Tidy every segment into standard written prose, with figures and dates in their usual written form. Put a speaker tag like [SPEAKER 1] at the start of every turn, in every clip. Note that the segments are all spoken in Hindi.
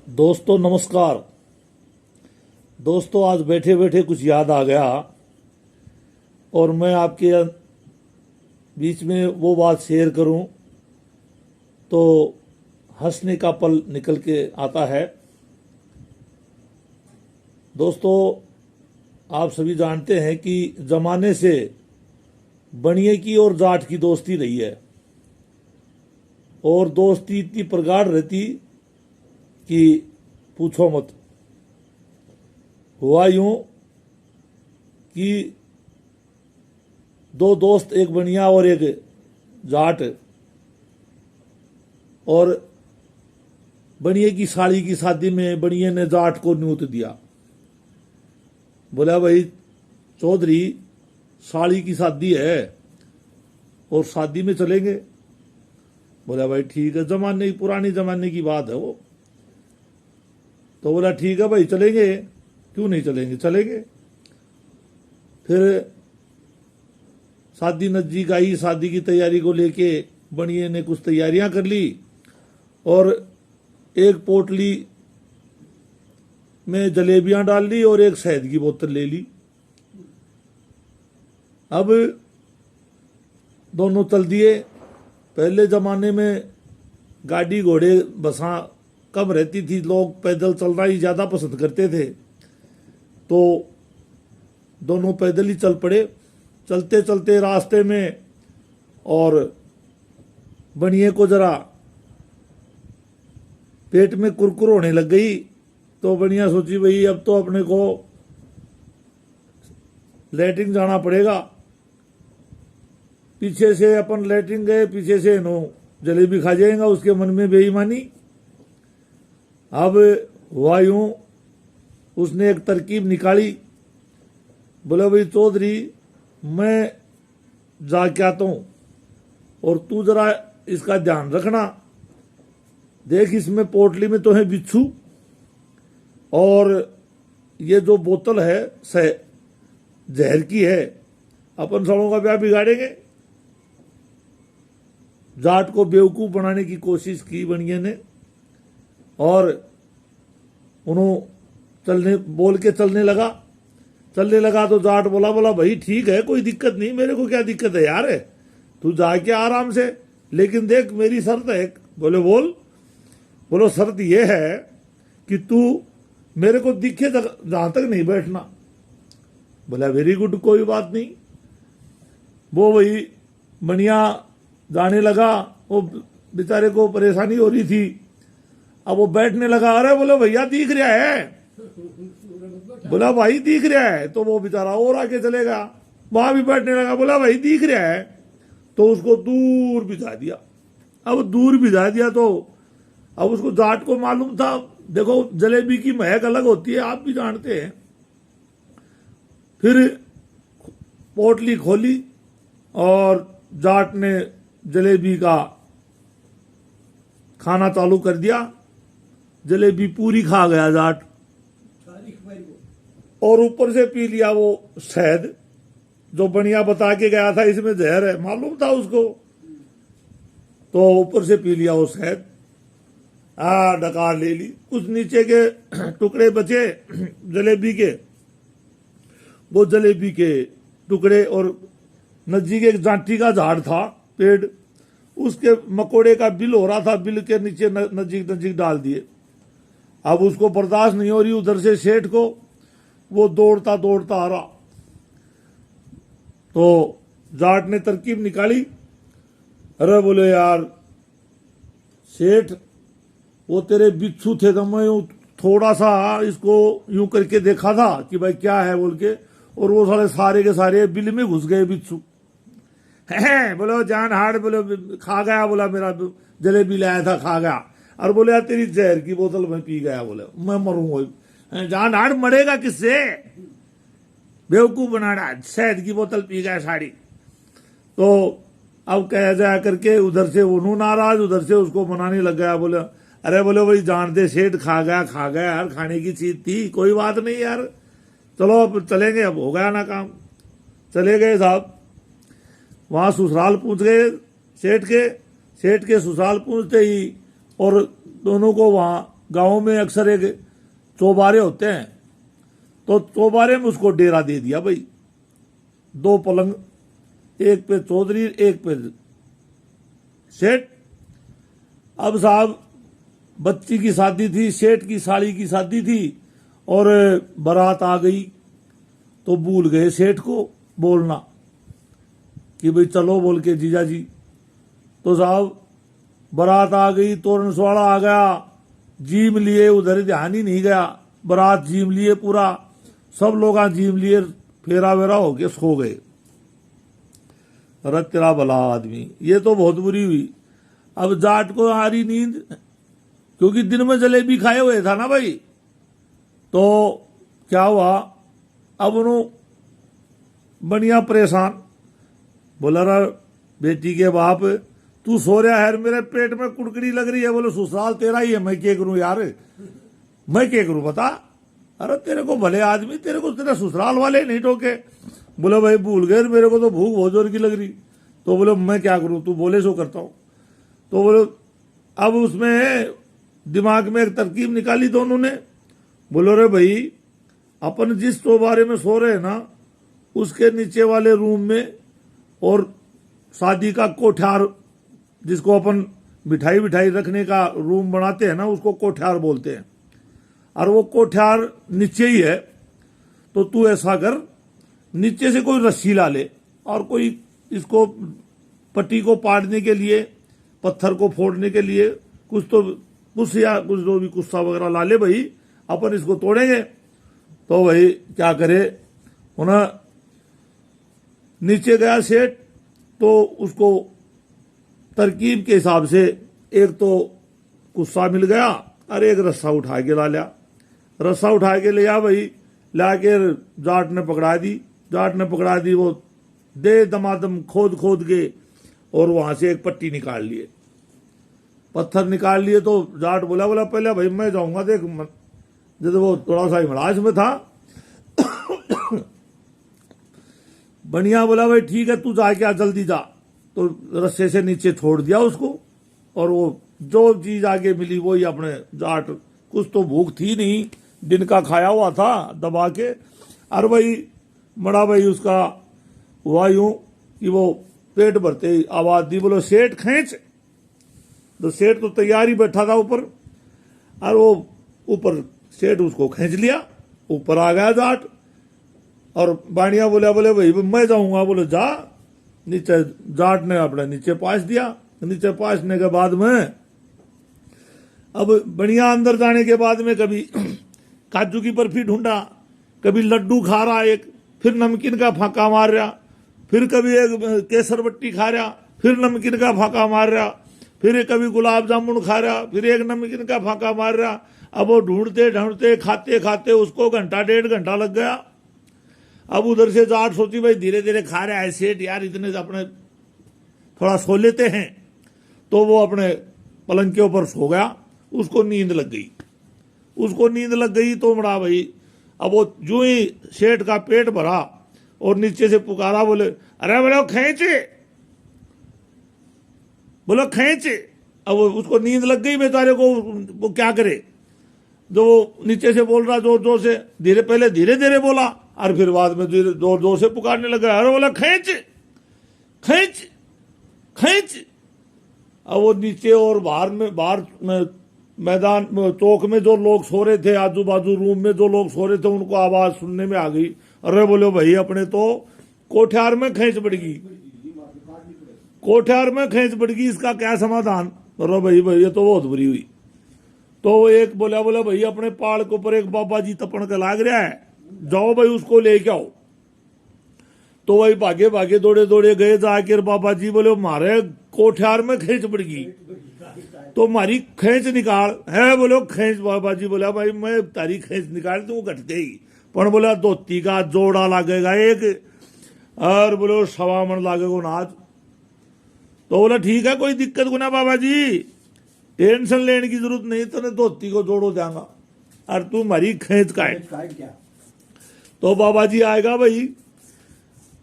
[SPEAKER 1] दोस्तों नमस्कार। दोस्तों आज बैठे बैठे कुछ याद आ गया और मैं आपके बीच में वो बात शेयर करूं तो हंसने का पल निकल के आता है। दोस्तों आप सभी जानते हैं कि जमाने से बनिए की और जाट की दोस्ती रही है और दोस्ती इतनी प्रगाढ़ रहती कि पूछो मत। हुआ यूं कि दो दोस्त, एक बनिया और एक जाट, और बनिए की साली की शादी में बनिए ने जाट को न्यूत दिया। बोला भाई चौधरी साली की शादी है और शादी में चलेंगे। बोला भाई ठीक है, जमाने की पुरानी जमाने की बात है वो। तो बोला ठीक है भाई चलेंगे, क्यों नहीं चलेंगे, चलेंगे। फिर शादी नजदीक आई, शादी की तैयारी को लेके बनिए ने कुछ तैयारियां कर ली और एक पोटली में जलेबियां डाल ली और एक शहद की बोतल ले ली। अब दोनों चल दिए। पहले जमाने में गाड़ी घोड़े बसा कम रहती थी, लोग पैदल चलना ही ज्यादा पसंद करते थे, तो दोनों पैदल ही चल पड़े। चलते चलते रास्ते में और बनिए को जरा पेट में कुरकुर होने लग गई, तो बनिया सोची भाई अब तो अपने को लैट्रिन जाना पड़ेगा। पीछे से अपन लैट्रिन गए, पीछे से नो जलेबी खा जाएगा। उसके मन में बेईमानी। अब हुआ यूं, उसने एक तरकीब निकाली। बोला भाई चौधरी मैं जाके आता हूं और तू जरा इसका ध्यान रखना। देख इसमें पोटली में तो है बिच्छू और ये जो बोतल है जहर की है, अपन सबों का ब्याह बिगाड़ेंगे। जाट को बेवकूफ बनाने की कोशिश की बनिए ने और उन्होंने बोल के चलने लगा तो जाट बोला भाई ठीक है, कोई दिक्कत नहीं, मेरे को क्या दिक्कत है यार, तू जाके आराम से, लेकिन देख मेरी शर्त है। बोलो शर्त ये है कि तू मेरे को दिखे जहां तक नहीं बैठना। बोला वेरी गुड, कोई बात नहीं। वो वही बनिया जाने लगा, वो बेचारे को परेशानी हो रही थी। अब वो बैठने लगा, अरे बोलो भैया दिख रहा है, बोला भाई दिख रहा है, तो वो बेचारा और आगे चलेगा, वहां भी बैठने लगा, बोला भाई दिख रहा है, तो उसको दूर भिजा दिया। अब दूर भिजा दिया तो अब उसको जाट को मालूम था, देखो जलेबी की महक अलग होती है, आप भी जानते हैं। फिर पोटली खोली और जाट ने जलेबी का खाना चालू कर दिया। जलेबी पूरी खा गया जाट और ऊपर से पी लिया वो शहद जो बनिया बता के गया था इसमें जहर है, मालूम था उसको, तो ऊपर से पी लिया वो शहद। डकार ले ली। कुछ नीचे के टुकड़े बचे जलेबी के, वो जलेबी के टुकड़े और नजदीक एक जांटी का झाड़ था, पेड़, उसके मकोड़े का बिल हो रहा था, बिल के नीचे नजदीक डाल दिए। अब उसको बर्दाश्त नहीं हो रही, उधर से सेठ को वो दौड़ता आ रहा। तो जाट ने तरकीब निकाली, अरे बोले यार सेठ वो तेरे बिच्छू थे तो मैं थोड़ा सा इसको यूं करके देखा था कि भाई क्या है बोल के, और वो सारे के सारे बिल में घुस गए बिच्छू। है बोलो जान हाड़, बोलो खा गया, बोला मेरा जलेबी लाया था खा गया, और बोले यार तेरी जहर की बोतल मैं पी गया, बोले मैं मरूंगा। जान हाड़ मरेगा किससे, बेवकूफ बनाना, शहद की बोतल पी गया साड़ी। तो अब कह जाया करके उधर से उन्होंने नाराज, उधर से उसको मनाने लग गया। बोले अरे बोले भाई जान दे, सेठ खा गया यार, खाने की चीज थी, कोई बात नहीं यार, चलो अब चलेंगे, अब हो गया ना काम। चले गए साहब, वहां ससुराल पहुंच गए सेठ के ससुराल पहुंचते ही और दोनों को वहां गाँव में अक्सर एक चौबारे होते हैं, तो चौबारे में उसको डेरा दे दिया भाई। 2 पलंग, एक पे चौधरी एक पे सेठ। अब साहब बच्ची की शादी थी, सेठ की साली की शादी थी, और बारात आ गई तो भूल गए सेठ को बोलना कि भाई चलो बोल के जीजा जी। तो साहब बारात आ गई, तोरण सुहाड़ा आ गया, जीम लिए, उधर ध्यान ही नहीं गया, बारात जीम लिए पूरा, सब लोग जीम लिए, फेरा वेरा होके सो गए। रत तेरा भला आदमी, ये तो बहुत बुरी हुई। अब जाट को आ रही नींद, क्योंकि दिन में जलेबी खाए हुए था ना भाई। तो क्या हुआ, अब उन्होंने बढ़िया परेशान, बोला रा बेटी के बाप तू सो रहा है, मेरे पेट में कुड़कड़ी लग रही है। बोले ससुराल तेरा ही है, मैं क्या करूं यार, मैं क्या करूं बता। अरे तेरे को भले आदमी, तेरे को तेरे ससुराल वाले नहीं टोके। बोले भाई भूल गए, मेरे को तो भूख बहुत जोर की लग रही। तो बोले मैं क्या करूं, तू बोले सो करता हूं। तो बोले अब उसमें दिमाग में एक तरकीब निकाली दोनों ने। बोलो रे भाई, अपन जिस चौबारे में सो रहे हैं ना, उसके नीचे वाले रूम में, और शादी का कोठार जिसको अपन मिठाई विठाई रखने का रूम बनाते हैं ना, उसको कोठार बोलते हैं, और वो कोठार नीचे ही है। तो तू ऐसा कर, नीचे से कोई रस्सी ला ले, और कोई इसको पट्टी को पाड़ने के लिए, पत्थर को फोड़ने के लिए कुछ या कुछ जो भी कुस्सा वगैरह ला ले भाई, अपन इसको तोड़ेंगे। तो भाई क्या करे, उन्हें नीचे गया सेठ, तो उसको तरकीब के हिसाब से एक तो कुस्सा मिल गया, और एक रस्सा उठा के ला लिया। रस्सा उठा के ले आ भाई, लाके जाट ने पकड़ा दी। जाट ने पकड़ा दी, वो दे दमादम खोद खोद के, और वहां से एक पट्टी निकाल लिए, पत्थर निकाल लिए। तो जाट बोला पहले भाई मैं जाऊंगा देख, जब वो थोड़ा सा हिमड़ास में था। बढ़िया बोला भाई ठीक है, तू जाके आ, जल्दी जा। तो रस्से से नीचे छोड़ दिया उसको, और वो जो चीज आगे मिली वही अपने जाट, कुछ तो भूख थी नहीं, दिन का खाया हुआ था दबा के। और भाई बड़ा भाई उसका हुआ यूं कि वो पेट भरते ही आवाज दी, बोलो सेठ खींच। तो सेठ तो तैयार ही बैठा था ऊपर, और वो ऊपर सेठ उसको खींच लिया, ऊपर आ गया जाट। और बाणिया बोले भाई मैं जाऊंगा। बोले जा। नीचे जाट ने अपने नीचे पास दिया। नीचे पासने के बाद में अब बढ़िया अंदर जाने के बाद में कभी काजू की बर्फी ढूंढा, कभी लड्डू खा रहा एक, फिर नमकीन का फाका मार रहा, फिर कभी एक केसर बट्टी खा रहा, फिर नमकीन का फाका मार रहा, फिर कभी गुलाब जामुन खा रहा, फिर एक नमकीन का फाका मार रहा। अब वो ढूंढते ढूंढते खाते खाते उसको घंटा 1.5 घंटा लग गया। अब उधर से जाट सोची भाई धीरे धीरे खा रहा है सेठ, यार इतने अपने थोड़ा सो लेते हैं। तो वो अपने पलंग के ऊपर सो गया, उसको नींद लग गई। उसको नींद लग गई तो बड़ा भाई, अब वो जो ही सेठ का पेट भरा और नीचे से पुकारा, बोले अरे बोलो खींचे, बोलो खींचे। अब उसको नींद लग गई बेचारे को, वो क्या करे। जो नीचे से बोल रहा जोर जोर से, पहले धीरे धीरे बोला, और फिर बाद में जोर जोर से पुकारने लगा, अरे बोला खींच खींच खींच। अब वो नीचे और बाहर में मैदान चौक में जो लोग सो रहे थे, आजू बाजू रूम में जो लोग सो रहे थे, उनको आवाज सुनने में आ गई, अरे बोले भाई अपने तो कोठार में खींच पड़गी, कोठार में खींच पड़गी, इसका क्या समाधान। अरे भाई ये तो बहुत बुरी हुई। तो वो एक बोला भाई अपने पहाड़ के ऊपर एक बाबा जी तपन का लाग रहा है, जाओ भाई उसको लेके आओ। तो वही भागे भागे दौड़े दौड़े गए, जाकर बाबा जी बोले मारे कोठार में खींच पड़गी, तो मारी खींच निकाल है। बोलो खींच। बाबा जी बोला भाई मैं तारी खींच निकाल तू घटते ही, पर बोला धोती का जोड़ा लागेगा एक, और बोलो 1.25 मन लागेगा नाच। तो बोला ठीक है कोई दिक्कत को ना बाबा जी, टेंशन लेने की जरूरत नहीं, तूने धोती को जोड़ो देंगा, और तू मारी खींच का है। तो बाबा जी आएगा भाई,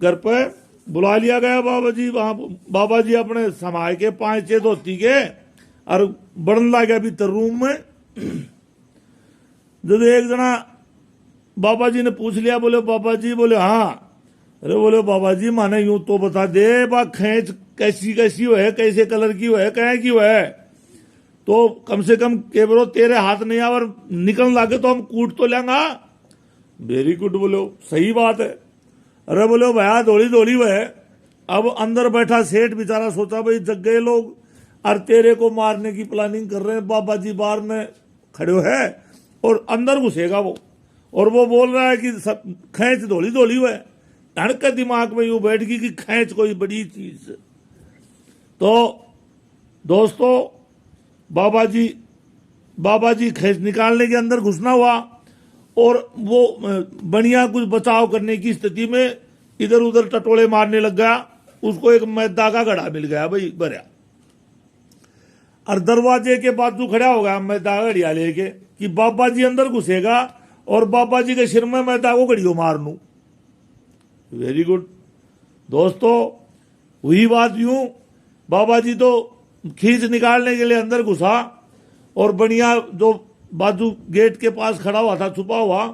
[SPEAKER 1] घर पे बुला लिया गया बाबा जी। वहां बाबा जी अपने समाज के 5-6 धोती के, और बढ़न ला गया भीतर रूम में। जब एक जना बाबा जी ने पूछ लिया, बोले बाबा जी, बोले हाँ। अरे बोले बाबा जी माने यूं तो बता दे, बा खैंच कैसी कैसी है, कैसे कलर की है, कहे की है, तो कम से कम केवरो तेरे हाथ नहीं आ और निकल लागे तो हम कूट तो लेंगा। वेरी गुड बोलो, सही बात है। अरे बोलो भैया दौड़ी दौड़ी वह, अब अंदर बैठा सेठ बेचारा सोचा भाई जग गए लोग और तेरे को मारने की प्लानिंग कर रहे हैं। बाबा जी बाहर में खड़े है और अंदर घुसेगा वो, और वो बोल रहा है कि सब खैंच दौड़ी दौड़ी हुआ है। के दिमाग में यूं बैठ गई कि खैंच कोई बड़ी चीज। तो दोस्तों बाबा जी खैंच निकालने के अंदर घुसना हुआ और वो बढ़िया कुछ बचाव करने की स्थिति में इधर उधर टटोले मारने लग गया। उसको एक मैदा का घड़ा मिल गया भाई भरया, और दरवाजे के बाजू खड़ा हो गया मैदा का घड़िया लेके कि बाबा जी अंदर घुसेगा और बाबा जी के सिर में मैदा को घड़ियों मारनू। वेरी गुड दोस्तों, हुई बात यूं, बाबा जी तो खींच निकालने के लिए अंदर घुसा और बढ़िया जो बाजू गेट के पास खड़ा हुआ था छुपा हुआ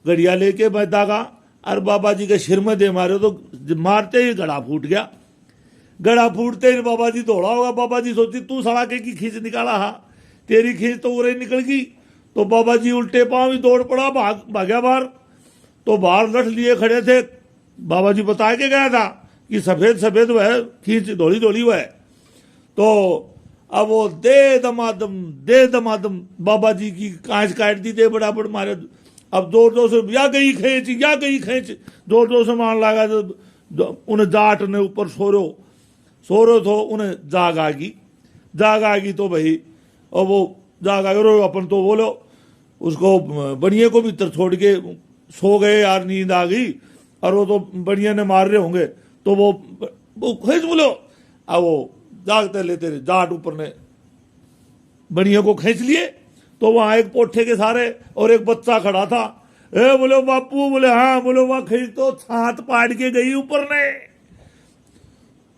[SPEAKER 1] घड़िया लेके मैदा का, और बाबा जी के सिर में दे मारे तो मारते ही घड़ा फूट गया। घड़ा फूटते ही बाबा जी दौड़ा होगा। बाबा जी सोची तू सड़ा के की खींच निकाला हा, तेरी खींच तो उरे निकल गई। तो बाबा जी उल्टे पांव ही दौड़ पड़ा, भाग्या बाहर। तो बाहर लठ लिए खड़े थे। बाबा जी बता के गया था कि सफेद सफेद वह खींच दौड़ी दौड़ी वह। तो अब वो दे दमादम बाबा जी की कांच काट दी थे बराबर मारे। अब जोर जोर से या गई खींच जोर जोर से मारने लगा। तो उन्हें जाट ने ऊपर सोरो तो उन्हें जाग आ गई तो भाई, और वो जाग आ गई। अपन तो बोलो उसको बढ़िया को भीतर छोड़ के सो गए यार, नींद आ गई और वो तो बढ़िया ने मार रहे होंगे। तो वो खींच बोलो, अब वो जागते लेते जाट ऊपर ने बढ़िया को खींच लिए। तो वहां एक पोठे के सारे और एक बच्चा खड़ा था। ए बोलो बापू, बोले हाँ, बोलो वहां खींच तो छात पाड़ के गई ऊपर ने।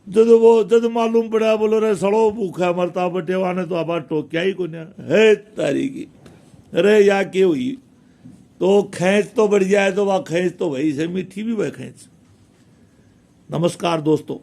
[SPEAKER 1] जद मालूम पड़ा, बोलो रे सड़ो भूखा मरता बटेवा ने तो अब टोक्या ही को है तारी की। अरे या के हुई तो खैंच तो बढ़िया है, तो वह खैंच तो वही से मीठी भी वह खैंच। नमस्कार दोस्तों।